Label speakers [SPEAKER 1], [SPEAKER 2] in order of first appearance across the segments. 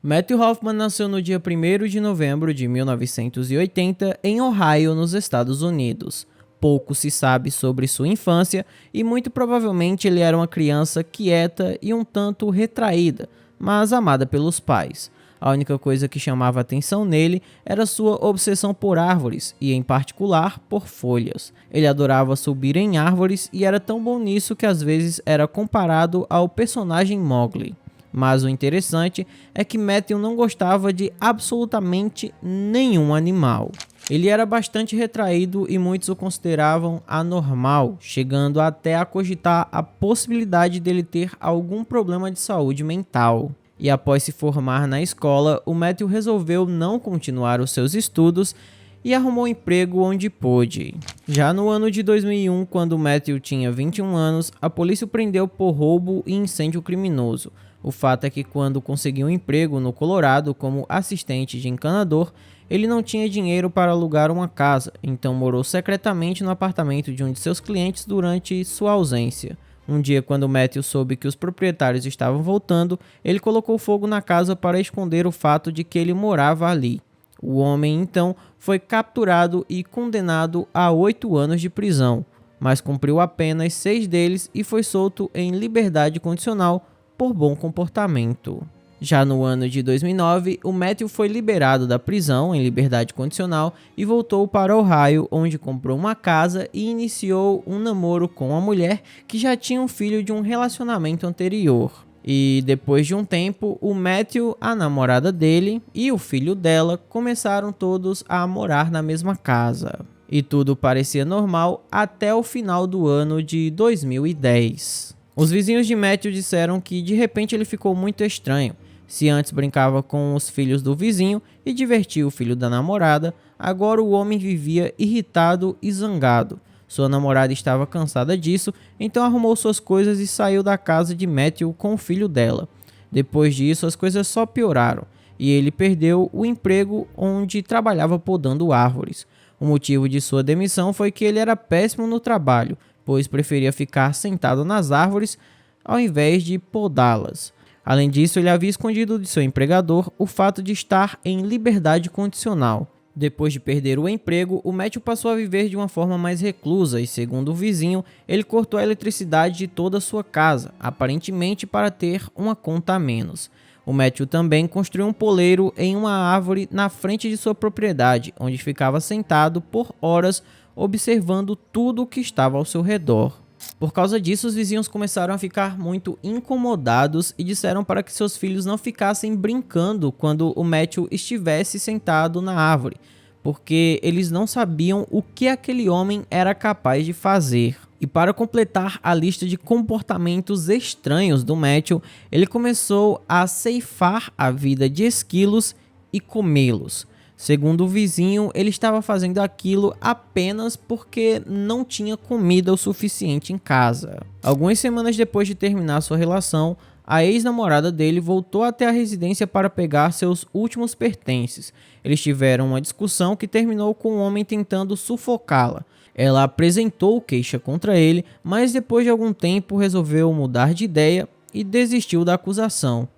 [SPEAKER 1] Matthew Hoffman nasceu no dia 1º de novembro de 1980 em Ohio, nos Estados Unidos. Pouco se sabe sobre sua infância e muito provavelmente ele era uma criança quieta e um tanto retraída, mas amada pelos pais. A única coisa que chamava atenção nele era sua obsessão por árvores e, em particular, por folhas. Ele adorava subir em árvores e era tão bom nisso que às vezes era comparado ao personagem Mowgli. Mas o interessante é que Matthew não gostava de absolutamente nenhum animal. Ele era bastante retraído e muitos o consideravam anormal, chegando até a cogitar a possibilidade dele ter algum problema de saúde mental. E após se formar na escola, o Matthew resolveu não continuar os seus estudos e arrumou emprego onde pôde. Já no ano de 2001, quando Matthew tinha 21 anos, a polícia o prendeu por roubo e incêndio criminoso. O fato é que quando conseguiu um emprego no Colorado como assistente de encanador, ele não tinha dinheiro para alugar uma casa, então morou secretamente no apartamento de um de seus clientes durante sua ausência. Um dia, quando Matthew soube que os proprietários estavam voltando, ele colocou fogo na casa para esconder o fato de que ele morava ali. O homem, então, foi capturado e condenado a 8 anos de prisão, mas cumpriu apenas 6 deles e foi solto em liberdade condicional por bom comportamento. Já no ano de 2009, o Matthew foi liberado da prisão em liberdade condicional e voltou para Ohio, onde comprou uma casa e iniciou um namoro com uma mulher que já tinha um filho de um relacionamento anterior. E depois de um tempo, o Matthew, a namorada dele e o filho dela começaram todos a morar na mesma casa. E tudo parecia normal até o final do ano de 2010. Os vizinhos de Matthew disseram que de repente ele ficou muito estranho. Se antes brincava com os filhos do vizinho e divertia o filho da namorada, agora o homem vivia irritado e zangado. Sua namorada estava cansada disso, então arrumou suas coisas e saiu da casa de Matthew com o filho dela. Depois disso, as coisas só pioraram e ele perdeu o emprego onde trabalhava podando árvores. O motivo de sua demissão foi que ele era péssimo no trabalho, pois preferia ficar sentado nas árvores ao invés de podá-las. Além disso, ele havia escondido de seu empregador o fato de estar em liberdade condicional. Depois de perder o emprego, o Matthew passou a viver de uma forma mais reclusa e, segundo o vizinho, ele cortou a eletricidade de toda a sua casa, aparentemente para ter uma conta a menos. O Matthew também construiu um poleiro em uma árvore na frente de sua propriedade, onde ficava sentado por horas observando tudo o que estava ao seu redor. Por causa disso, os vizinhos começaram a ficar muito incomodados e disseram para que seus filhos não ficassem brincando quando o Matthew estivesse sentado na árvore, porque eles não sabiam o que aquele homem era capaz de fazer. E para completar a lista de comportamentos estranhos do Matthew, ele começou a ceifar a vida de esquilos e comê-los. Segundo o vizinho, ele estava fazendo aquilo apenas porque não tinha comida o suficiente em casa. Algumas semanas depois de terminar sua relação, a ex-namorada dele voltou até a residência para pegar seus últimos pertences. Eles tiveram uma discussão que terminou com o homem tentando sufocá-la. Ela apresentou queixa contra ele, mas depois de algum tempo resolveu mudar de ideia e desistiu da acusação.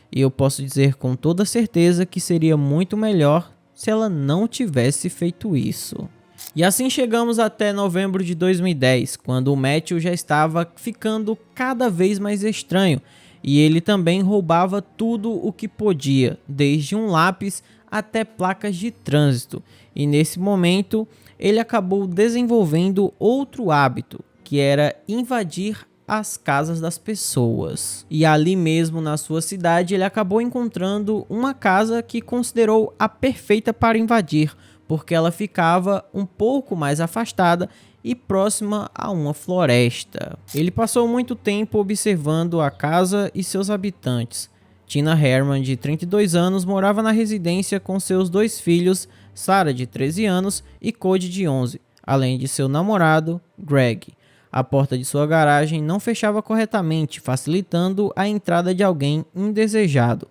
[SPEAKER 1] E eu posso dizer com toda certeza que seria muito melhor se ela não tivesse feito isso. E assim chegamos até novembro de 2010, quando o Matthew já estava ficando cada vez mais estranho e ele também roubava tudo o que podia, desde um lápis até placas de trânsito. E nesse momento ele acabou desenvolvendo outro hábito, que era invadir as casas das pessoas. E ali mesmo na sua cidade ele acabou encontrando uma casa que considerou a perfeita para invadir, porque ela ficava um pouco mais afastada e próxima a uma floresta. Ele passou muito tempo observando a casa e seus habitantes. Tina Herman, de 32 anos, morava na residência com seus 2 filhos, Sarah, de 13 anos, e Cody, de 11, além de seu namorado, Greg. A porta de sua garagem não fechava corretamente, facilitando a entrada de alguém indesejado.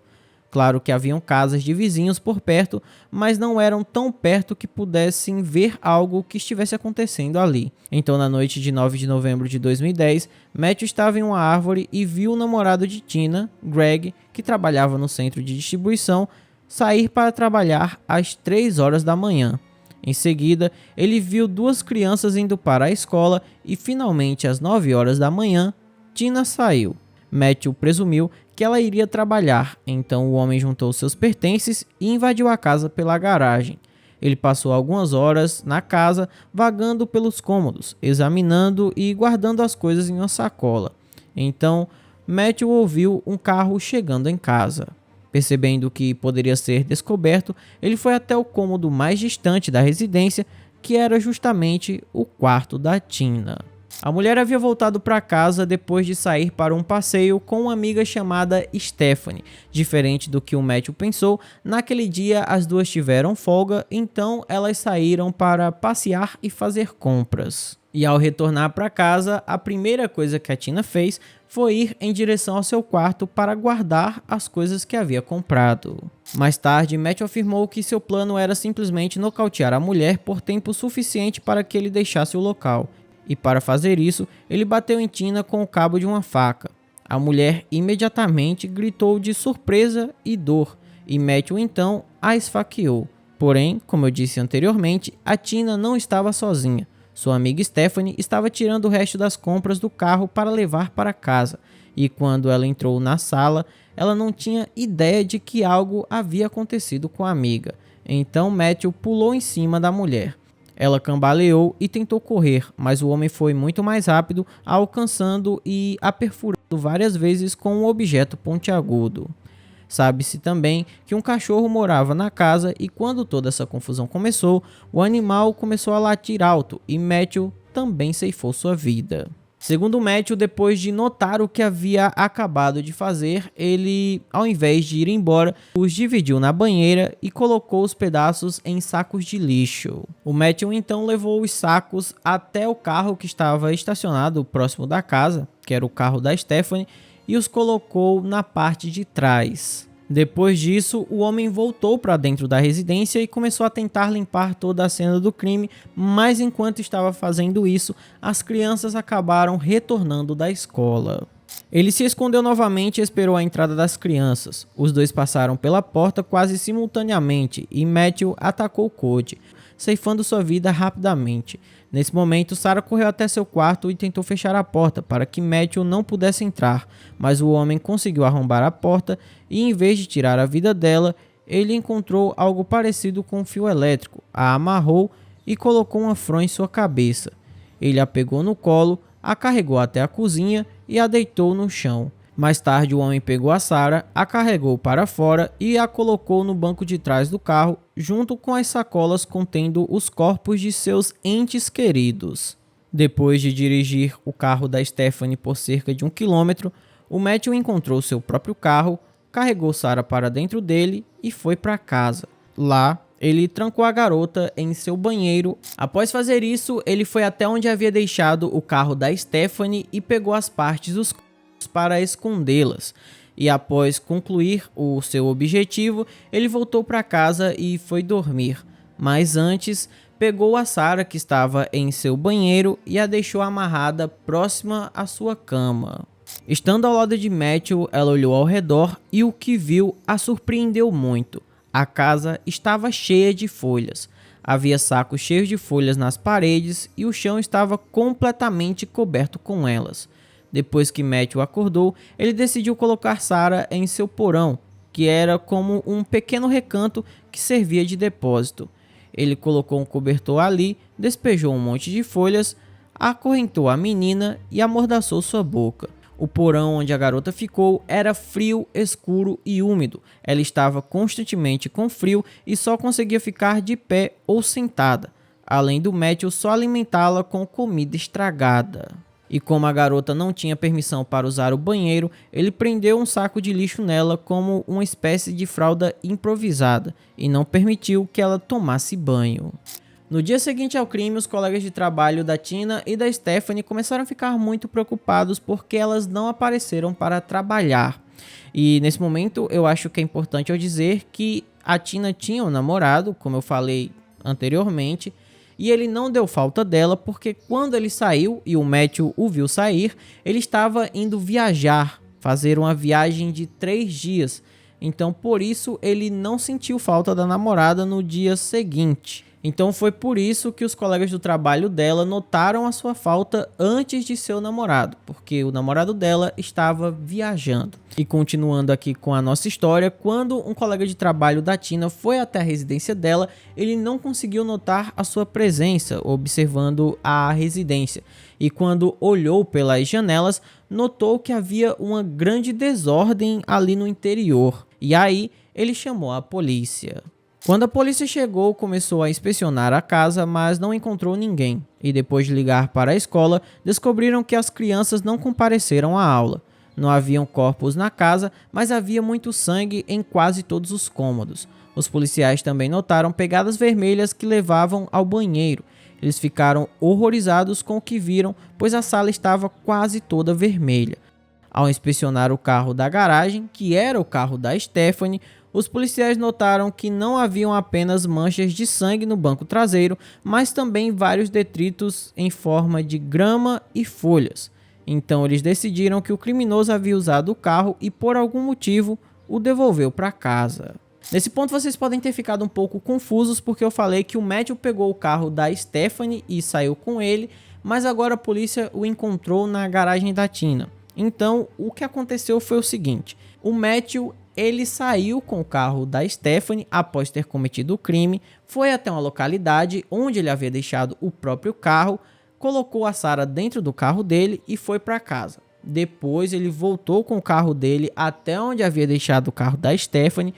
[SPEAKER 1] Claro que haviam casas de vizinhos por perto, mas não eram tão perto que pudessem ver algo que estivesse acontecendo ali. Então, na noite de 9 de novembro de 2010, Matthew estava em uma árvore e viu o namorado de Tina, Greg, que trabalhava no centro de distribuição, sair para trabalhar às 3 horas da manhã. Em seguida, ele viu duas crianças indo para a escola e, finalmente, às 9 horas da manhã, Tina saiu. Matthew presumiu que ela iria trabalhar, então o homem juntou seus pertences e invadiu a casa pela garagem. Ele passou algumas horas na casa, vagando pelos cômodos, examinando e guardando as coisas em uma sacola. Então, Matthew ouviu um carro chegando em casa. Percebendo que poderia ser descoberto, ele foi até o cômodo mais distante da residência, que era justamente o quarto da Tina. A mulher havia voltado para casa depois de sair para um passeio com uma amiga chamada Stephanie. Diferente do que o Matthew pensou, naquele dia as duas tiveram folga, então elas saíram para passear e fazer compras. E ao retornar para casa, a primeira coisa que a Tina fez foi ir em direção ao seu quarto para guardar as coisas que havia comprado. Mais tarde, Matthew afirmou que seu plano era simplesmente nocautear a mulher por tempo suficiente para que ele deixasse o local. E para fazer isso, ele bateu em Tina com o cabo de uma faca. A mulher imediatamente gritou de surpresa e dor, e Matthew então a esfaqueou. Porém, como eu disse anteriormente, a Tina não estava sozinha. Sua amiga Stephanie estava tirando o resto das compras do carro para levar para casa, e quando ela entrou na sala, ela não tinha ideia de que algo havia acontecido com a amiga. Então Matthew pulou em cima da mulher. Ela cambaleou e tentou correr, mas o homem foi muito mais rápido, a alcançando e a perfurando várias vezes com um objeto pontiagudo. Sabe-se também que um cachorro morava na casa e quando toda essa confusão começou, o animal começou a latir alto e Matthew também ceifou sua vida. Segundo Matthew, depois de notar o que havia acabado de fazer, ele, ao invés de ir embora, os dividiu na banheira e colocou os pedaços em sacos de lixo. O Matthew então levou os sacos até o carro que estava estacionado próximo da casa, que era o carro da Stephanie, e os colocou na parte de trás. Depois disso, o homem voltou para dentro da residência e começou a tentar limpar toda a cena do crime, mas enquanto estava fazendo isso, as crianças acabaram retornando da escola. Ele se escondeu novamente e esperou a entrada das crianças. Os dois passaram pela porta quase simultaneamente e Matthew atacou Cody, ceifando sua vida rapidamente. Nesse momento, Sarah correu até seu quarto e tentou fechar a porta para que Matthew não pudesse entrar, mas o homem conseguiu arrombar a porta e, em vez de tirar a vida dela, ele encontrou algo parecido com um fio elétrico, a amarrou e colocou uma fronha em sua cabeça. Ele a pegou no colo, a carregou até a cozinha e a deitou no chão. Mais tarde, o homem pegou a Sarah, a carregou para fora e a colocou no banco de trás do carro, junto com as sacolas contendo os corpos de seus entes queridos. Depois de dirigir o carro da Stephanie por cerca de 1 quilômetro, o Matthew encontrou seu próprio carro, carregou Sarah para dentro dele e foi para casa. Lá, ele trancou a garota em seu banheiro. Após fazer isso, ele foi até onde havia deixado o carro da Stephanie e pegou as partes dos para escondê-las. E após concluir o seu objetivo, ele voltou para casa e foi dormir. Mas antes, pegou a Sarah que estava em seu banheiro e a deixou amarrada próxima à sua cama. Estando ao lado de Matthew, ela olhou ao redor e o que viu a surpreendeu muito. A casa estava cheia de folhas. Havia sacos cheios de folhas nas paredes e o chão estava completamente coberto com elas. Depois que Matthew acordou, ele decidiu colocar Sarah em seu porão, que era como um pequeno recanto que servia de depósito. Ele colocou um cobertor ali, despejou um monte de folhas, acorrentou a menina e amordaçou sua boca. O porão onde a garota ficou era frio, escuro e úmido. Ela estava constantemente com frio e só conseguia ficar de pé ou sentada, além do Matthew só alimentá-la com comida estragada. E como a garota não tinha permissão para usar o banheiro, ele prendeu um saco de lixo nela como uma espécie de fralda improvisada e não permitiu que ela tomasse banho. No dia seguinte ao crime, os colegas de trabalho da Tina e da Stephanie começaram a ficar muito preocupados porque elas não apareceram para trabalhar. E nesse momento eu acho que é importante eu dizer que a Tina tinha um namorado, como eu falei anteriormente, e ele não deu falta dela porque quando ele saiu e o Matthew o viu sair, ele estava indo viajar, fazer uma viagem de 3 dias. Então por isso ele não sentiu falta da namorada no dia seguinte. Então foi por isso que os colegas do trabalho dela notaram a sua falta antes de seu namorado, porque o namorado dela estava viajando. E continuando aqui com a nossa história, quando um colega de trabalho da Tina foi até a residência dela, ele não conseguiu notar a sua presença observando a residência. E quando olhou pelas janelas, notou que havia uma grande desordem ali no interior. E aí ele chamou a polícia. Quando a polícia chegou, começou a inspecionar a casa, mas não encontrou ninguém. E depois de ligar para a escola, descobriram que as crianças não compareceram à aula. Não haviam corpos na casa, mas havia muito sangue em quase todos os cômodos. Os policiais também notaram pegadas vermelhas que levavam ao banheiro. Eles ficaram horrorizados com o que viram, pois a sala estava quase toda vermelha. Ao inspecionar o carro da garagem, que era o carro da Stephanie, os policiais notaram que não haviam apenas manchas de sangue no banco traseiro, mas também vários detritos em forma de grama e folhas. Então eles decidiram que o criminoso havia usado o carro e por algum motivo o devolveu para casa. Nesse ponto vocês podem ter ficado um pouco confusos porque eu falei que o Matthew pegou o carro da Stephanie e saiu com ele, mas agora a polícia o encontrou na garagem da Tina. Então o que aconteceu foi o seguinte: o Matthew ele saiu com o carro da Stephanie após ter cometido o crime, foi até uma localidade onde ele havia deixado o próprio carro, colocou a Sarah dentro do carro dele e foi para casa. Depois ele voltou com o carro dele até onde havia deixado o carro da Stephanie,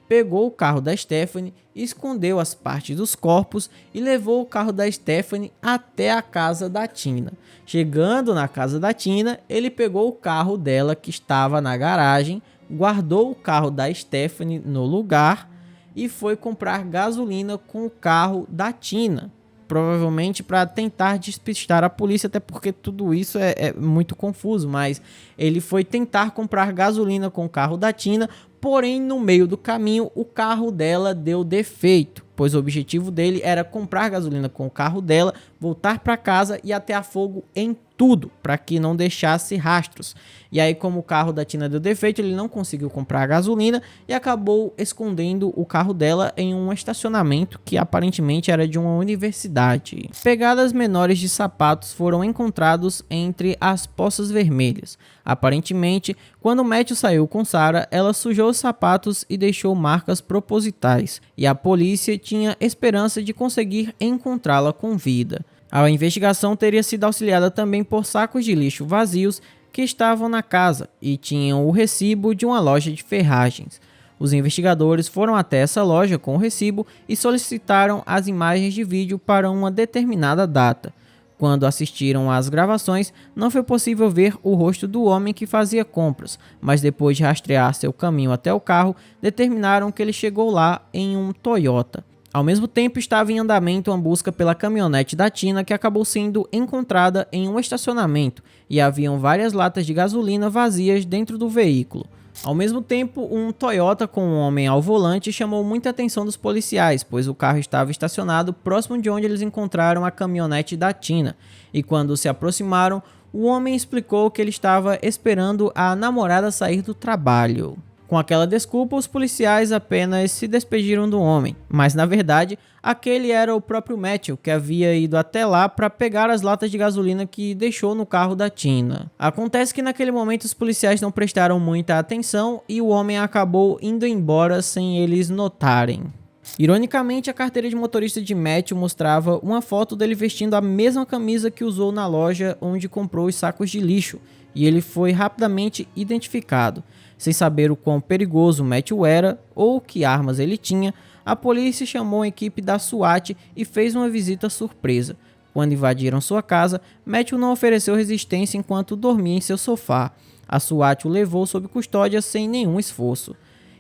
[SPEAKER 1] pegou o carro da Stephanie, escondeu as partes dos corpos e levou o carro da Stephanie até a casa da Tina. Chegando na casa da Tina, ele pegou o carro dela que estava na garagem, guardou o carro da Stephanie no lugar e foi comprar gasolina com o carro da Tina, provavelmente para tentar despistar a polícia, até porque tudo isso é muito confuso, mas ele foi tentar comprar gasolina com o carro da Tina, porém no meio do caminho o carro dela deu defeito, pois o objetivo dele era comprar gasolina com o carro dela, voltar para casa e atear fogo em tudo, para que não deixasse rastros. E aí, como o carro da Tina deu defeito, ele não conseguiu comprar gasolina e acabou escondendo o carro dela em um estacionamento que aparentemente era de uma universidade. Pegadas menores de sapatos foram encontrados entre as poças vermelhas. Aparentemente, quando Matthew saiu com Sarah, ela sujou os sapatos e deixou marcas propositais, e a polícia tinha esperança de conseguir encontrá-la com vida. A investigação teria sido auxiliada também por sacos de lixo vazios que estavam na casa e tinham o recibo de uma loja de ferragens. Os investigadores foram até essa loja com o recibo e solicitaram as imagens de vídeo para uma determinada data. Quando assistiram às gravações, não foi possível ver o rosto do homem que fazia compras, mas depois de rastrear seu caminho até o carro, determinaram que ele chegou lá em um Toyota. Ao mesmo tempo, estava em andamento uma busca pela caminhonete da Tina, que acabou sendo encontrada em um estacionamento, e haviam várias latas de gasolina vazias dentro do veículo. Ao mesmo tempo, um Toyota com um homem ao volante chamou muita atenção dos policiais, pois o carro estava estacionado próximo de onde eles encontraram a caminhonete da Tina, e quando se aproximaram, o homem explicou que ele estava esperando a namorada sair do trabalho. Com aquela desculpa, os policiais apenas se despediram do homem, mas na verdade, aquele era o próprio Matthew, que havia ido até lá para pegar as latas de gasolina que deixou no carro da Tina. Acontece que naquele momento os policiais não prestaram muita atenção e o homem acabou indo embora sem eles notarem. Ironicamente, a carteira de motorista de Matthew mostrava uma foto dele vestindo a mesma camisa que usou na loja onde comprou os sacos de lixo, e ele foi rapidamente identificado. Sem saber o quão perigoso Matthew era ou que armas ele tinha, a polícia chamou a equipe da SWAT e fez uma visita surpresa. Quando invadiram sua casa, Matthew não ofereceu resistência enquanto dormia em seu sofá. A SWAT o levou sob custódia sem nenhum esforço.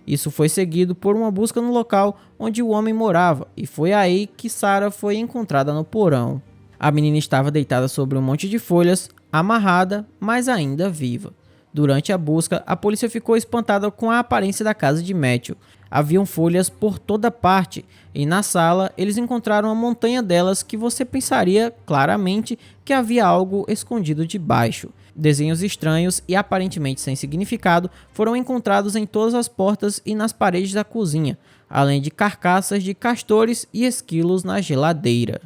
[SPEAKER 1] Isso foi seguido por uma busca no local onde o homem morava, e foi aí que Sarah foi encontrada no porão. A menina estava deitada sobre um monte de folhas, amarrada, mas ainda viva. Durante a busca, a polícia ficou espantada com a aparência da casa de Matthew. Haviam folhas por toda parte, e na sala eles encontraram uma montanha delas que você pensaria claramente que havia algo escondido debaixo. Desenhos estranhos e aparentemente sem significado foram encontrados em todas as portas e nas paredes da cozinha, além de carcaças de castores e esquilos na geladeira.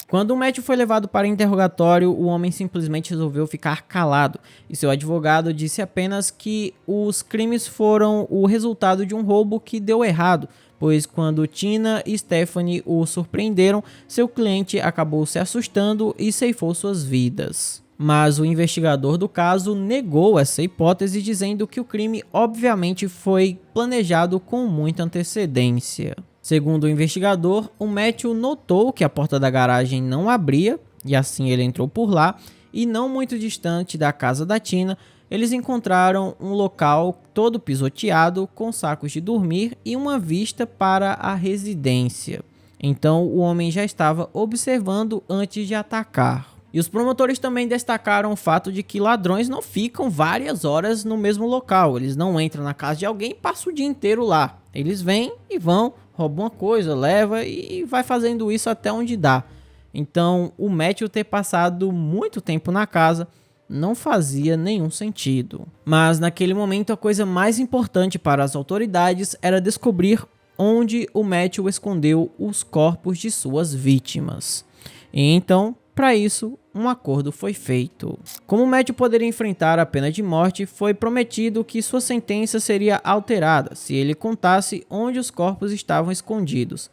[SPEAKER 1] Quando o Matthew foi levado para interrogatório, o homem simplesmente resolveu ficar calado e seu advogado disse apenas que os crimes foram o resultado de um roubo que deu errado, pois quando Tina e Stephanie o surpreenderam, seu cliente acabou se assustando e ceifou suas vidas. Mas o investigador do caso negou essa hipótese, dizendo que o crime obviamente foi planejado com muita antecedência. Segundo o investigador, o Matthew notou que a porta da garagem não abria, e assim ele entrou por lá, e não muito distante da casa da Tina, eles encontraram um local todo pisoteado, com sacos de dormir e uma vista para a residência. Então o homem já estava observando antes de atacar. E os promotores também destacaram o fato de que ladrões não ficam várias horas no mesmo local. Eles não entram na casa de alguém e passam o dia inteiro lá. Eles vêm e vão, roubam uma coisa, leva e vai fazendo isso até onde dá. Então o Matthew ter passado muito tempo na casa não fazia nenhum sentido. Mas naquele momento a coisa mais importante para as autoridades era descobrir onde o Matthew escondeu os corpos de suas vítimas. E então, para isso, um acordo foi feito. Como Matthew poderia enfrentar a pena de morte, foi prometido que sua sentença seria alterada se ele contasse onde os corpos estavam escondidos.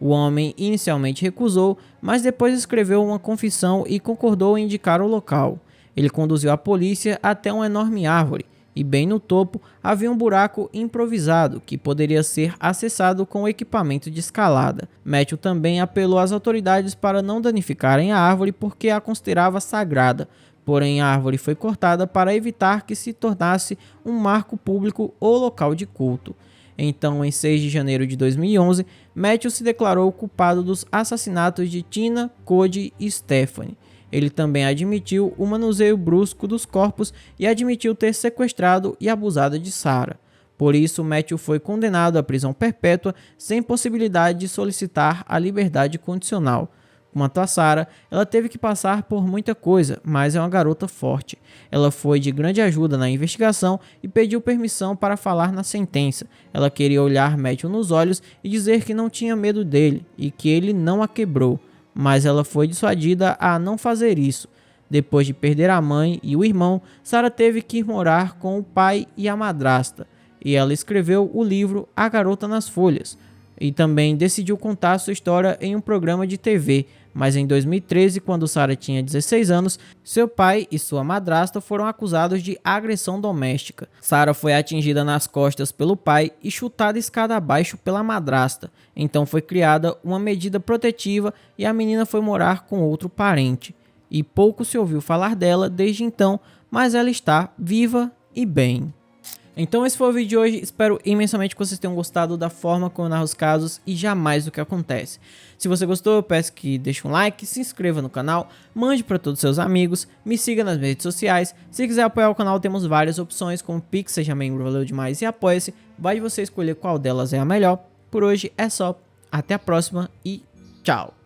[SPEAKER 1] O homem inicialmente recusou, mas depois escreveu uma confissão e concordou em indicar o local. Ele conduziu a polícia até uma enorme árvore, e bem no topo havia um buraco improvisado que poderia ser acessado com equipamento de escalada. Matthew também apelou às autoridades para não danificarem a árvore porque a considerava sagrada, porém a árvore foi cortada para evitar que se tornasse um marco público ou local de culto. Então, em 6 de janeiro de 2011, Matthew se declarou culpado dos assassinatos de Tina, Cody e Stephanie. Ele também admitiu o manuseio brusco dos corpos e admitiu ter sequestrado e abusado de Sarah. Por isso, Matthew foi condenado à prisão perpétua sem possibilidade de solicitar a liberdade condicional. Quanto a Sarah, ela teve que passar por muita coisa, mas é uma garota forte. Ela foi de grande ajuda na investigação e pediu permissão para falar na sentença. Ela queria olhar Matthew nos olhos e dizer que não tinha medo dele e que ele não a quebrou. Mas ela foi dissuadida a não fazer isso. Depois de perder a mãe e o irmão, Sarah teve que ir morar com o pai e a madrasta, e ela escreveu o livro A Garota nas Folhas, e também decidiu contar sua história em um programa de TV, mas em 2013, quando Sarah tinha 16 anos, seu pai e sua madrasta foram acusados de agressão doméstica. Sarah foi atingida nas costas pelo pai e chutada escada abaixo pela madrasta, então foi criada uma medida protetiva e a menina foi morar com outro parente. E pouco se ouviu falar dela desde então, mas ela está viva e bem. Então esse foi o vídeo de hoje, espero imensamente que vocês tenham gostado da forma como eu narro os casos e jamais do que acontece. Se você gostou, eu peço que deixe um like, se inscreva no canal, mande para todos os seus amigos, me siga nas minhas redes sociais. Se quiser apoiar o canal, temos várias opções, como Pix, seja membro, valeu demais, e apoia-se. Vai de você escolher qual delas é a melhor. Por hoje é só, até a próxima e tchau!